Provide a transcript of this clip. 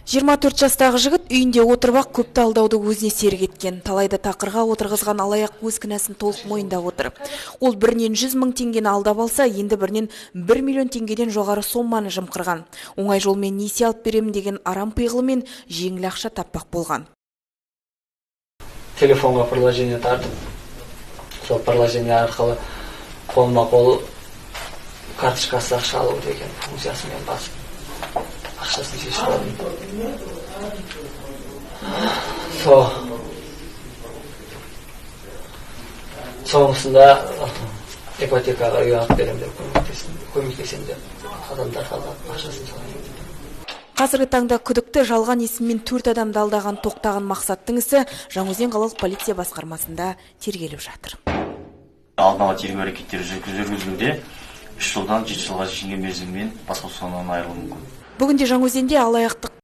24 жастағы жігіт үйінде отырып көпті алдауды өзіне серік еткен. Талайда тақырға отырғызған алаяқ өз кінәсін толық мойындап отыр. Ол бірінен 100 мың теңгені алдап алса, енді бірінен 1 миллион теңгеден жоғары соманы жымқырған. Оңай жолмен несие алып беремін деген арам пиғылымен жеңіл ақша таппақ болған. Телефонға приложение тартып, сол приложение арқылы қолма-қол карточкасы ақша алу деген функциясымен басып ақшасын шешіп алдым. Соңғысында ипотекаға үй алып беремін деп көмектесем деп адамдарға ақшасын салайын. Қазіргі таңда күдікті жалған есіммен 4 адамды алдаған тоқтаған Мақсаттың ісі Жаңаөзен қалалық полиция басқармасында тергеліп жатыр. Алдын ала тергеу әрекеттері жүргізілуде 3 жылдан 7 жылға дейінгі мерзіммен бас бостандығынан айырылуы мүмкін. Бүгінде Жаңаөзенде алаяқтық